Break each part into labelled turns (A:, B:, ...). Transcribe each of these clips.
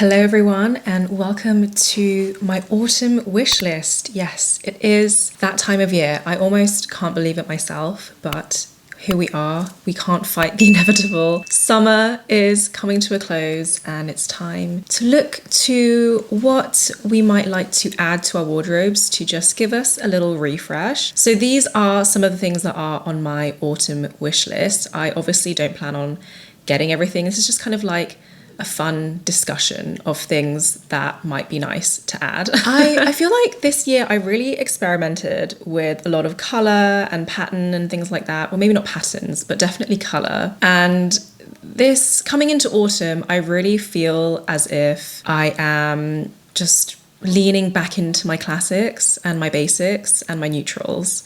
A: Hello everyone and welcome to my autumn wish list. Yes, it is that time of year. I almost can't believe it myself, but here we are. We can't fight the inevitable. Summer is coming to a close and it's time to look to what we might like to add to our wardrobes to just give us a little refresh. So these are some of the things that are on my autumn wish list. I obviously don't plan on getting everything. This is just kind of like a fun discussion of things that might be nice to add. I feel like this year I really experimented with a lot of color and pattern and things like that. Well, maybe not patterns, but definitely color. And this coming into autumn, I really feel as if I am just leaning back into my classics and my basics and my neutrals.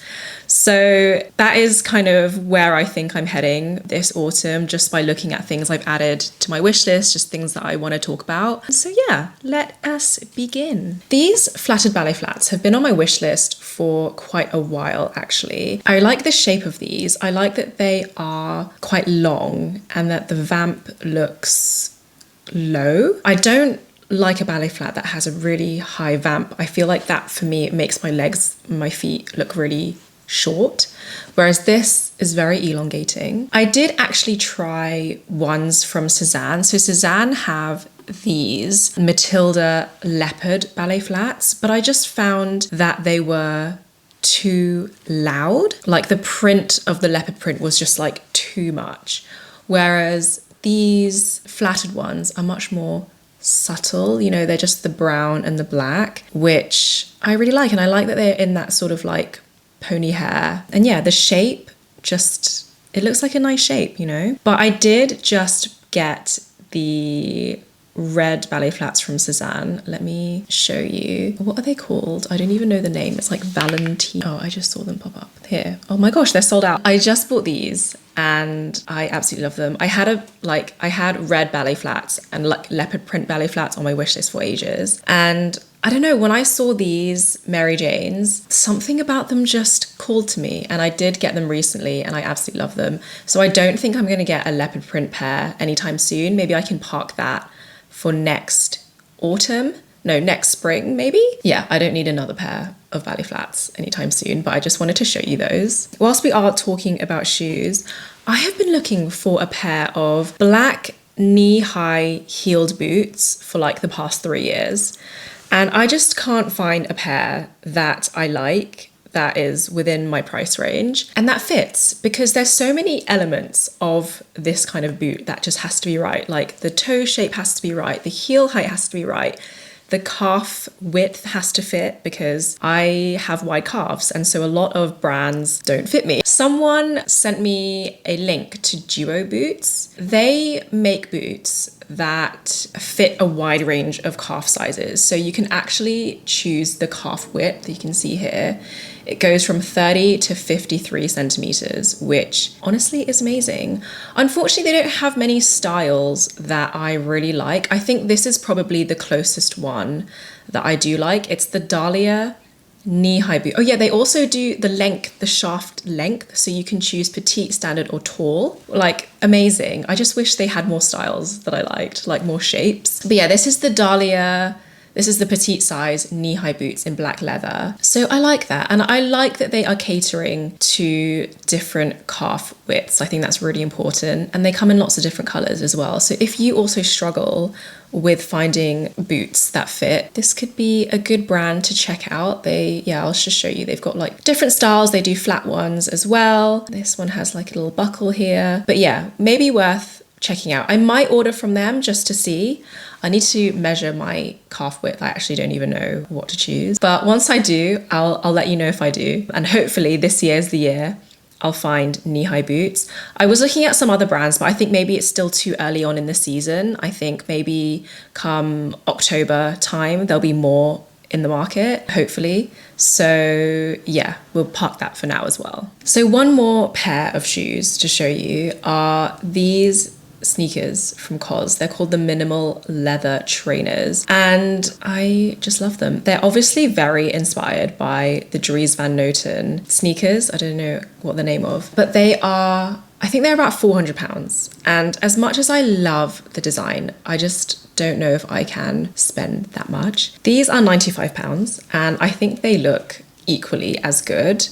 A: So that is kind of where I think I'm heading this autumn, just by looking at things I've added to my wish list, just things that I want to talk about. So yeah, let us begin. These flatted ballet flats have been on my wish list for quite a while, actually. I like the shape of these. I like that they are quite long and that the vamp looks low. I don't like a ballet flat that has a really high vamp. I feel like that for me, it makes my legs, my feet look really short, whereas this is very elongating. I did actually try ones from Cézanne. So Cézanne have these Matilda leopard ballet flats, but I just found that they were too loud. Like the print of the leopard print was just like too much, whereas these flatted ones are much more subtle, you know, they're just the brown and the black, which I really like. And I like that they're in that sort of like pony hair. And yeah, the shape just, it looks like a nice shape, you know. But I did just get the red ballet flats from Cézanne. Let me show you. What are they called? I don't even know the name. It's like Valentine. Oh, I just saw them pop up here. Oh my gosh, they're sold out. I just bought these and I absolutely love them. I had red ballet flats and like leopard print ballet flats on my wish list for ages. And I don't know, when I saw these Mary Janes, something about them just called to me, and I did get them recently and I absolutely love them. So I don't think I'm going to get a leopard print pair anytime soon. Maybe I can park that for next spring maybe. Yeah, I don't need another pair of ballet flats anytime soon, but I just wanted to show you those. Whilst we are talking about shoes, I have been looking for a pair of black knee-high heeled boots for like the past 3 years. And I just can't find a pair that I like that is within my price range and that fits, because there's so many elements of this kind of boot that just has to be right. Like the toe shape has to be right, the heel height has to be right, the calf width has to fit, because I have wide calves and so a lot of brands don't fit me. Someone sent me a link to Duo Boots. They make boots that fit a wide range of calf sizes. So you can actually choose the calf width that you can see here. It goes from 30 to 53 centimeters, which honestly is amazing. Unfortunately, they don't have many styles that I really like. I think this is probably the closest one that I do like. It's the Dahlia knee-high boot. Oh yeah, they also do the length, the shaft length, so you can choose petite, standard, or tall. Like, amazing. I just wish they had more styles that I liked, like more shapes. But yeah, this is the Dahlia. This is the petite size knee-high boots in black leather. So I like that. And I like that they are catering to different calf widths. I think that's really important. And they come in lots of different colors as well. So if you also struggle with finding boots that fit, this could be a good brand to check out. I'll just show you. They've got like different styles. They do flat ones as well. This one has like a little buckle here. But yeah, maybe worth checking out. I might order from them just to see. I need to measure my calf width. I actually don't even know what to choose. But once I do, I'll let you know if I do. And hopefully this year is the year I'll find knee-high boots. I was looking at some other brands, but I think maybe it's still too early on in the season. I think maybe come October time, there'll be more in the market, hopefully. So yeah, we'll park that for now as well. So one more pair of shoes to show you are these sneakers from COS. They're called the minimal leather trainers and I just love them. They're obviously very inspired by the Dries Van Noten sneakers. I don't know what the name of, but they are I think they're about £400. And as much as I love the design, I just don't know if I can spend that much. These are £95 and I think they look equally as good.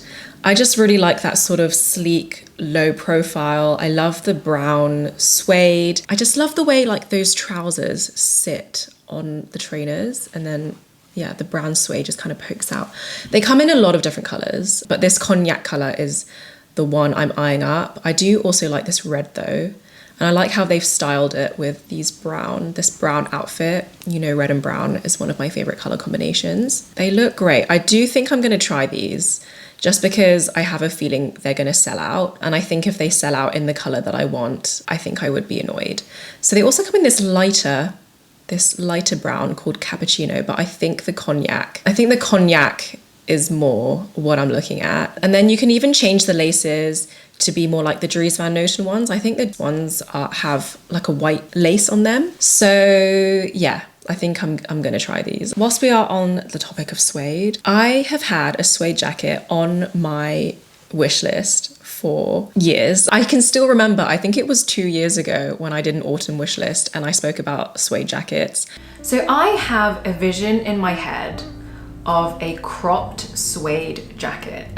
A: I just really like that sort of sleek, low profile. I love the brown suede. I just love the way like those trousers sit on the trainers, and then yeah, the brown suede just kind of pokes out. They come in a lot of different colors, but this cognac color is the one I'm eyeing up. I do also like this red though. And I like how they've styled it with this brown outfit. You know, red and brown is one of my favorite color combinations. They look great. I do think I'm going to try these just because I have a feeling they're going to sell out. And I think if they sell out in the color that I want, I think I would be annoyed. So they also come in this lighter brown called cappuccino, but I think the cognac is more what I'm looking at. And then you can even change the laces to be more like the Dries Van Noten ones. I think the ones have like a white lace on them. So yeah, I think I'm gonna try these. Whilst we are on the topic of suede, I have had a suede jacket on my wish list for years. I can still remember, I think it was 2 years ago when I did an autumn wish list and I spoke about suede jackets. So I have a vision in my head of a cropped suede jacket,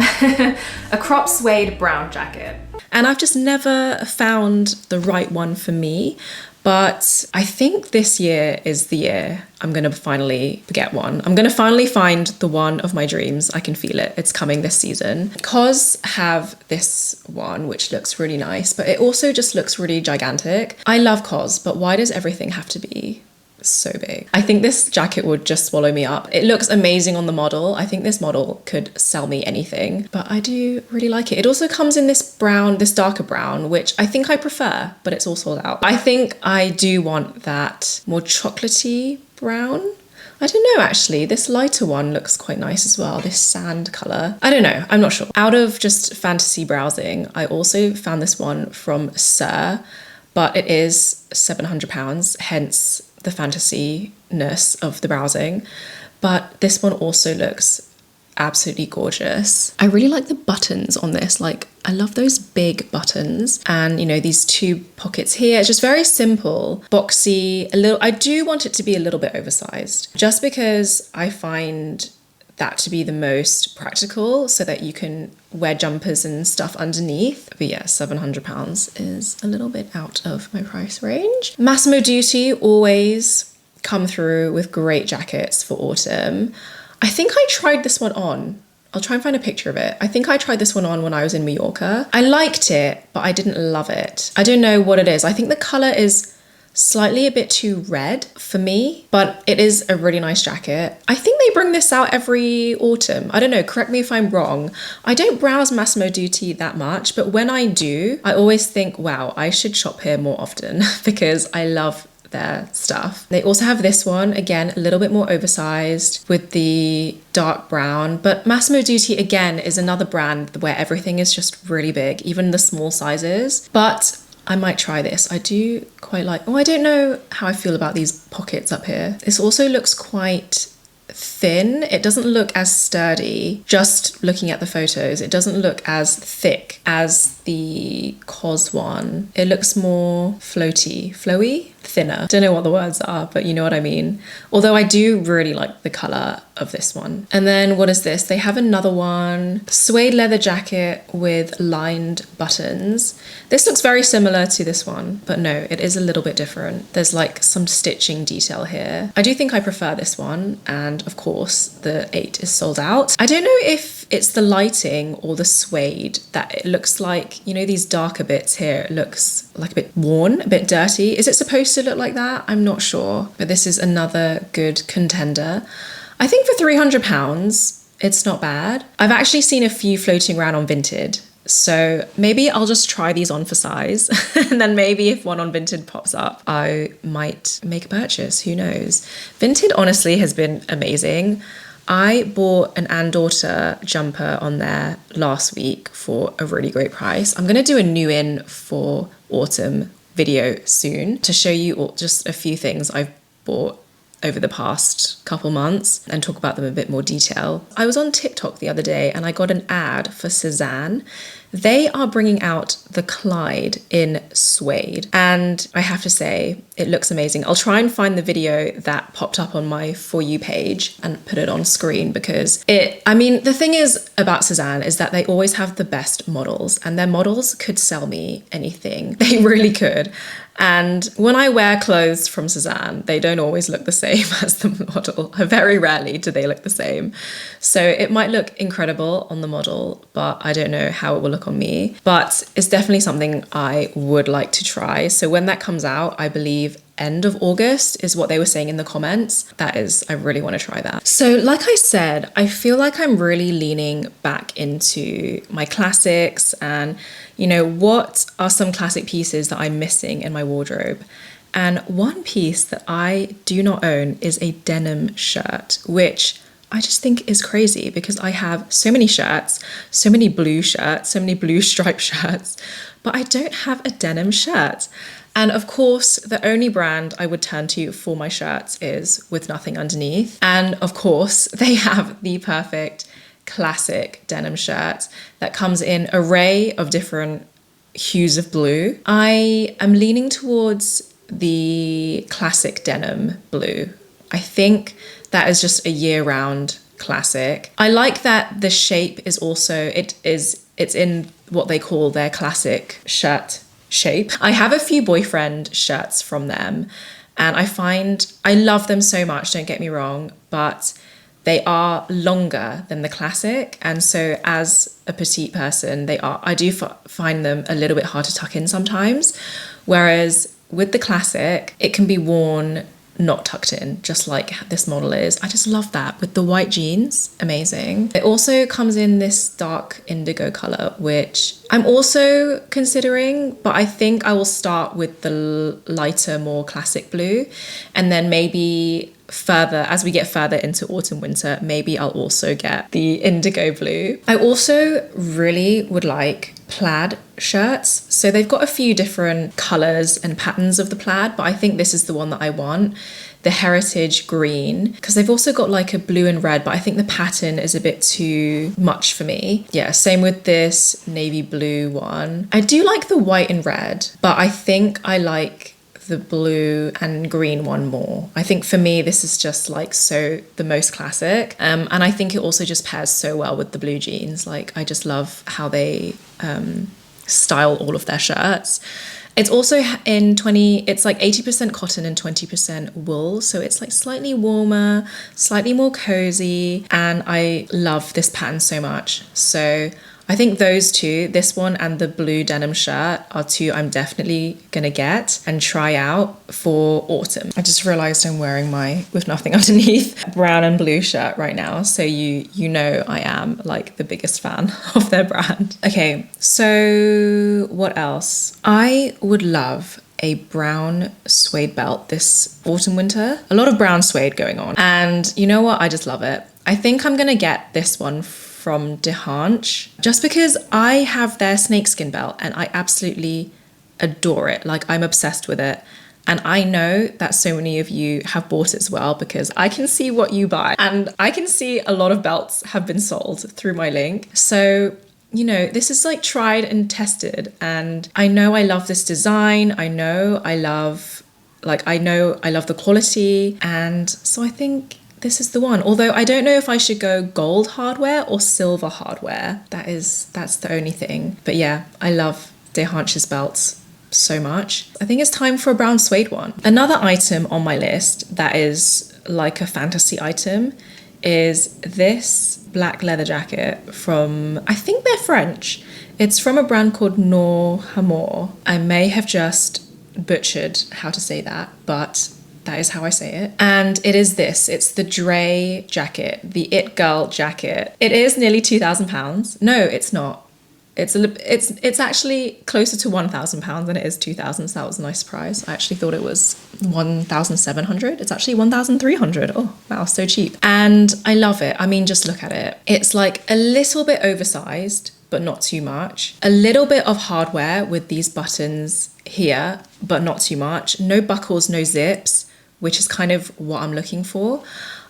A: a cropped suede brown jacket. And I've just never found the right one for me, but I think this year is the year I'm gonna finally get one. I'm gonna finally find the one of my dreams. I can feel it, it's coming this season. COS have this one, which looks really nice, but it also just looks really gigantic. I love COS, but why does everything have to be so big? I think this jacket would just swallow me up. It looks amazing on the model. I think this model could sell me anything, but I do really like it. It also comes in this brown, this darker brown, which I think I prefer, but it's all sold out. I think I do want that more chocolatey brown. I don't know, actually. This lighter one looks quite nice as well, this sand color. I don't know, I'm not sure. Out of just fantasy browsing, I also found this one from Sir, but it is £700, hence the fantasy-ness of the browsing. But this one also looks absolutely gorgeous. I really like the buttons on this. Like, I love those big buttons, and you know, these two pockets here. It's just very simple, boxy, a little. I do want it to be a little bit oversized, just because I find that to be the most practical, so that you can wear jumpers and stuff underneath. But yeah, £700 is a little bit out of my price range. Massimo Dutti always come through with great jackets for autumn. I think I tried this one on. I'll try and find a picture of it. I think I tried this one on when I was in Mallorca. I liked it, but I didn't love it. I don't know what it is. I think the color is slightly a bit too red for me, but it is a really nice jacket. I think they bring this out every autumn. I don't know, correct me if I'm wrong. I don't browse Massimo Dutti that much, but when I do, I always think, wow, I should shop here more often because I love their stuff. They also have this one, again, a little bit more oversized with the dark brown, but Massimo Dutti again is another brand where everything is just really big, even the small sizes. But I might try this. I do quite like, I don't know how I feel about these pockets up here. This also looks quite thin. It doesn't look as sturdy. Just looking at the photos, it doesn't look as thick as the COS one. It looks more flowy, thinner. Don't know what the words are, but you know what I mean. Although I do really like the color of this one. And then what is this? They have another one, suede leather jacket with lined buttons. This looks very similar to this one, but no, it is a little bit different. There's like some stitching detail here. I do think I prefer this one, and of course the 8 is sold out. I don't know if it's the lighting or the suede that it looks like, you know, these darker bits here, it looks like a bit worn, a bit dirty. Is it supposed to look like that? I'm not sure, but this is another good contender. I think for £300, it's not bad. I've actually seen a few floating around on Vinted, so maybe I'll just try these on for size, and then maybe if one on Vinted pops up, I might make a purchase, who knows. Vinted honestly has been amazing. I bought an and daughter jumper on there last week for a really great price. I'm gonna do a new in for autumn video soon to show you all just a few things I've bought over the past couple months and talk about them in a bit more detail. I was on TikTok the other day and I got an ad for Cézanne. They are bringing out the Clyde in suede, and I have to say it looks amazing. I'll try and find the video that popped up on my For You page and put it on screen, because the thing is about Cézanne is that they always have the best models, and their models could sell me anything. They really could. And when I wear clothes from Cézanne, they don't always look the same as the model. Very rarely do they look the same. So it might look incredible on the model, but I don't know how it will look on me. But it's definitely something I would like to try. So when that comes out, I believe end of August is what they were saying in the comments. I really want to try that. So like I said, I feel like I'm really leaning back into my classics and, what are some classic pieces that I'm missing in my wardrobe. And one piece that I do not own is a denim shirt, which I just think is crazy because I have so many shirts, so many blue shirts, so many blue striped shirts, but I don't have a denim shirt. And of course, the only brand I would turn to for my shirts is With Nothing Underneath. And of course, they have the perfect classic denim shirt that comes in an array of different hues of blue. I am leaning towards the classic denim blue. I think that is just a year-round classic. I like that the shape is also, it's in what they call their classic shirt shape. I have a few boyfriend shirts from them and I love them so much, don't get me wrong, but they are longer than the classic. And so as a petite person, I do find them a little bit hard to tuck in sometimes. Whereas with the classic, it can be worn not tucked in, just like this model is. I just love that with the white jeans, amazing. It also comes in this dark indigo color, which I'm also considering, but I think I will start with the lighter, more classic blue, and then maybe as we get further into autumn winter, maybe I'll also get the indigo blue. I also really would like plaid shirts. So they've got a few different colors and patterns of the plaid, but I think this is the one that I want, the heritage green, because they've also got like a blue and red, but I think the pattern is a bit too much for me. Yeah, same with this navy blue one. I do like the white and red, but I think I like the blue and green one more. I think for me, this is just like the most classic. And I think it also just pairs so well with the blue jeans. Like, I just love how they style all of their shirts. It's also it's like 80% cotton and 20% wool. So it's like slightly warmer, slightly more cozy. And I love this pattern so much. So I think those two, this one and the blue denim shirt, are two I'm definitely gonna get and try out for autumn. I just realized I'm wearing my With Nothing Underneath brown and blue shirt right now. So you know I am like the biggest fan of their brand. Okay, so what else? I would love a brown suede belt this autumn winter. A lot of brown suede going on. And you know what? I just love it. I think I'm gonna get this one from DeHanch, just because I have their snakeskin belt and I absolutely adore it. Like, I'm obsessed with it. And I know that so many of you have bought it as well, because I can see what you buy and I can see a lot of belts have been sold through my link. So, this is like tried and tested, and I know I love this design. I know I love the quality. And so I think this is the one. Although I don't know if I should go gold hardware or silver hardware. That's the only thing. But yeah, I love DeHanch's belts so much. I think it's time for a brown suede one. Another item on my list that is like a fantasy item is this black leather jacket from, I think they're French. It's from a brand called Noir Hamor. I may have just butchered how to say that, but that is how I say it. And it is this. It's the Dre jacket, the It Girl jacket. It is nearly £2,000. No, it's not. It's actually closer to £1,000 than it is 2,000. So that was a nice surprise. I actually thought it was 1,700. It's actually 1,300. Oh, wow, so cheap. And I love it. I mean, just look at it. It's like a little bit oversized, but not too much. A little bit of hardware with these buttons here, but not too much. No buckles, no zips. which is kind of what I'm looking for.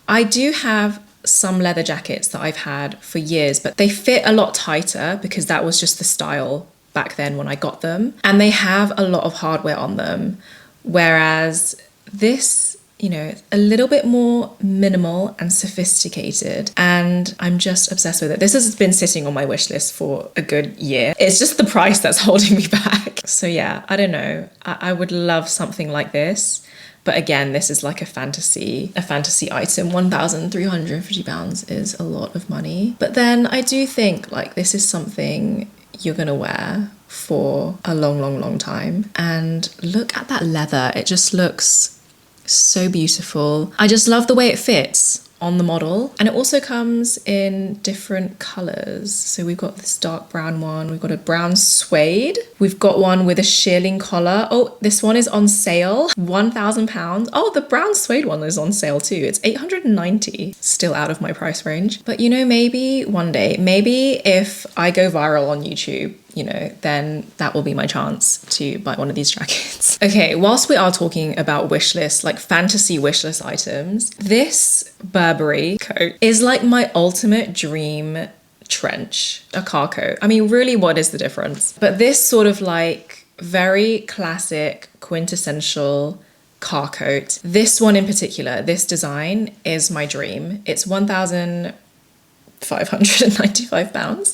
A: I do have some leather jackets that I've had for years, but they fit a lot tighter because that was just the style back then when I got them. And they have a lot of hardware on them. Whereas this, you know, a little bit more minimal and sophisticated, and I'm just obsessed with it. This has been sitting on my wish list for a good year. It's just the price that's holding me back. So yeah, I don't know. I would love something like this. But again, this is like a fantasy item. £1,350 is a lot of money. But then I do think like this is something you're gonna wear for a long, long, long time. And look at that leather. It just looks so beautiful. I just love the way it fits on the model. And it also comes in different colors. So we've got this dark brown one. We've got a brown suede. We've got one with a shearling collar. Oh, this one is on sale. £1,000. Oh, the brown suede one is on sale too. It's $890. Still out of my price range. But you know, maybe one day, maybe if I go viral on YouTube, you know, then that will be my chance to buy one of these jackets. Okay, whilst we are talking about wish lists, like fantasy wish list items, this Burberry coat is like my ultimate dream trench, a car coat. I mean, really, what is the difference? But this sort of like very classic, quintessential car coat, this one in particular, this design is my dream. It's £595,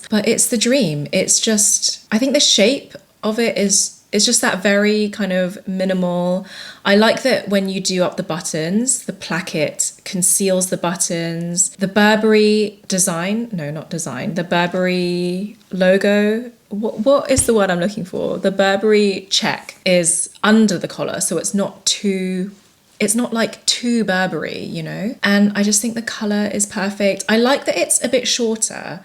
A: but it's the dream. It's just, I think the shape of it is just that very kind of minimal. I like that when you do up the buttons, the placket conceals the buttons. The Burberry design, no, not design, the Burberry logo, what is the word I'm looking for? The Burberry check is under the collar, so it's not like too Burberry, you know? And I just think the color is perfect. I like that it's a bit shorter.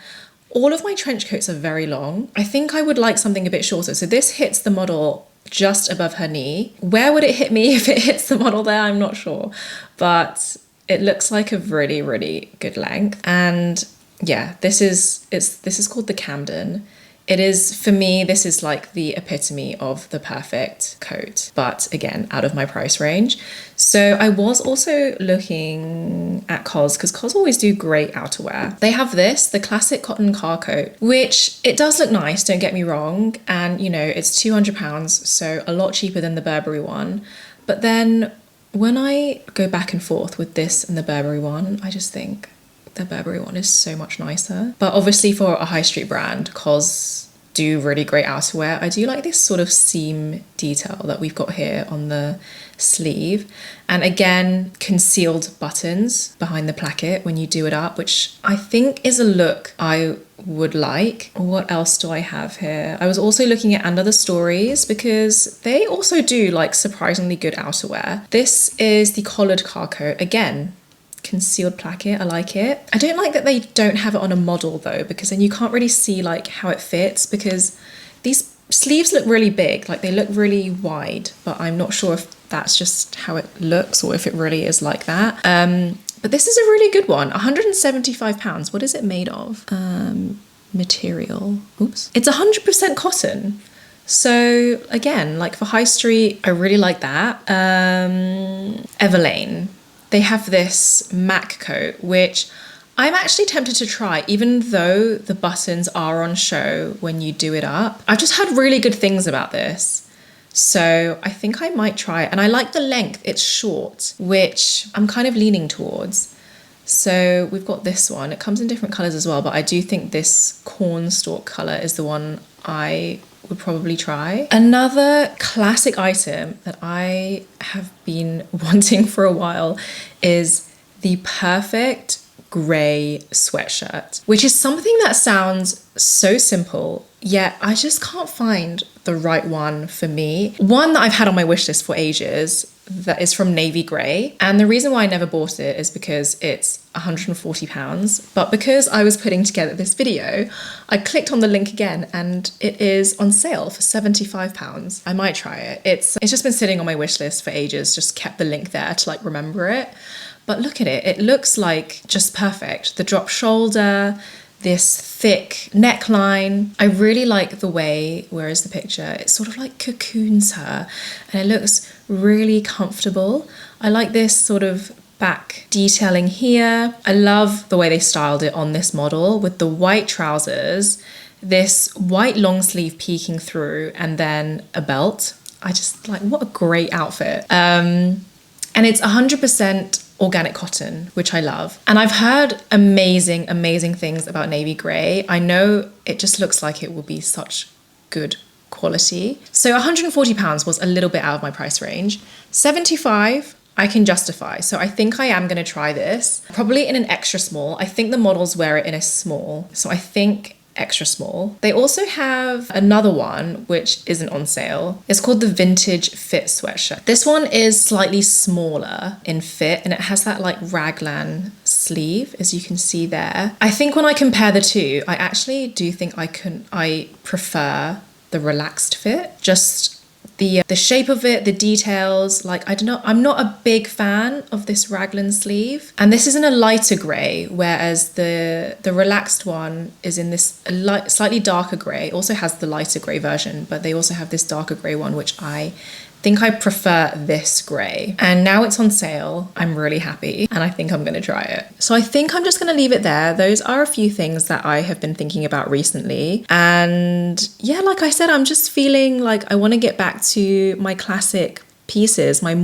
A: All of my trench coats are very long. I think I would like something a bit shorter. So this hits the model just above her knee. Where would it hit me if it hits the model there? I'm not sure. But it looks like a really, really good length. And yeah, this is called the Camden. It is, for me, this is like the epitome of the perfect coat, but again, out of my price range. So I was also looking at COS, because COS always do great outerwear. They have this, the classic cotton car coat, which it does look nice, don't get me wrong. And you know, it's £200, so a lot cheaper than the Burberry one. But then when I go back and forth with this and the Burberry one, I just think, the Burberry one is so much nicer. But obviously for a high street brand, COS do really great outerwear. I do like this sort of seam detail that we've got here on the sleeve. And again, concealed buttons behind the placket when you do it up, which I think is a look I would like. What else do I have here? I was also looking at & Other Stories because they also do like surprisingly good outerwear. This is the collared car coat. Again, concealed placket, I like it. I don't like that they don't have it on a model though, because then you can't really see like how it fits, because these sleeves look really big, like they look really wide, but I'm not sure if that's just how it looks or if it really is like that. But this is a really good one. £175. What is it made of? Material. Oops. It's 100% cotton. So again, like for high street, I really like that. Everlane. They have this MAC coat, which I'm actually tempted to try, even though the buttons are on show when you do it up. I've just heard really good things about this. So I think I might try it. And I like the length, it's short, which I'm kind of leaning towards. So we've got this one. It comes in different colors as well, but I do think this cornstalk color is the one I would probably try. Another classic item that I have been wanting for a while is the perfect grey sweatshirt, which is something that sounds so simple, yet I just can't find the right one for me. One that I've had on my wish list for ages that is from navy grey, and the reason why I never bought it is because it's £140, but because I was putting together this video, I clicked on the link again and it is on sale for £75. I might try it. It's just been sitting on my wish list for ages, just kept the link there to like remember it. But look at it, it looks like just perfect. The drop shoulder, this thick neckline. I really like the way, where is the picture? It sort of like cocoons her and it looks really comfortable. I like this sort of back detailing here. I love the way they styled it on this model with the white trousers, this white long sleeve peeking through, and then a belt. I just like, what a great outfit. And it's 100% organic cotton, which I love. And I've heard amazing, amazing things about navy grey. I know it just looks like it will be such good quality. So £140 was a little bit out of my price range. 75 I can justify. So I think I am going to try this, probably in an extra small. I think the models wear it in a small. So I think extra small. They also have another one which isn't on sale. It's called the Vintage Fit sweatshirt. This one is slightly smaller in fit and it has that like raglan sleeve, as you can see there. I think when I compare the two, I actually do think I prefer the relaxed fit. Just the shape of it, the details, like, I don't know, I'm not a big fan of this raglan sleeve. And this is in a lighter grey, whereas the relaxed one is in this slightly darker grey. It also has the lighter grey version, but they also have this darker grey one, which I think I prefer this grey. And now it's on sale. I'm really happy and I think I'm gonna try it. So I think I'm just gonna leave it there. Those are a few things that I have been thinking about recently. And yeah, like I said, I'm just feeling like I wanna get back to my classic pieces, my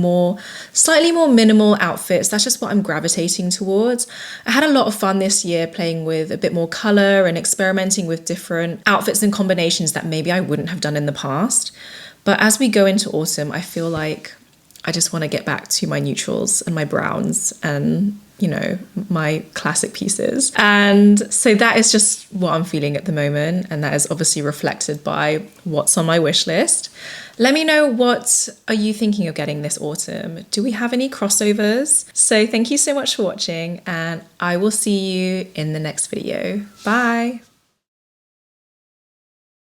A: slightly more minimal outfits. That's just what I'm gravitating towards. I had a lot of fun this year playing with a bit more color and experimenting with different outfits and combinations that maybe I wouldn't have done in the past. But as we go into autumn, I feel like I just want to get back to my neutrals and my browns and, you know, my classic pieces. And so that is just what I'm feeling at the moment. And that is obviously reflected by what's on my wish list. Let me know, what are you thinking of getting this autumn? Do we have any crossovers? So thank you so much for watching and I will see you in the next video. Bye.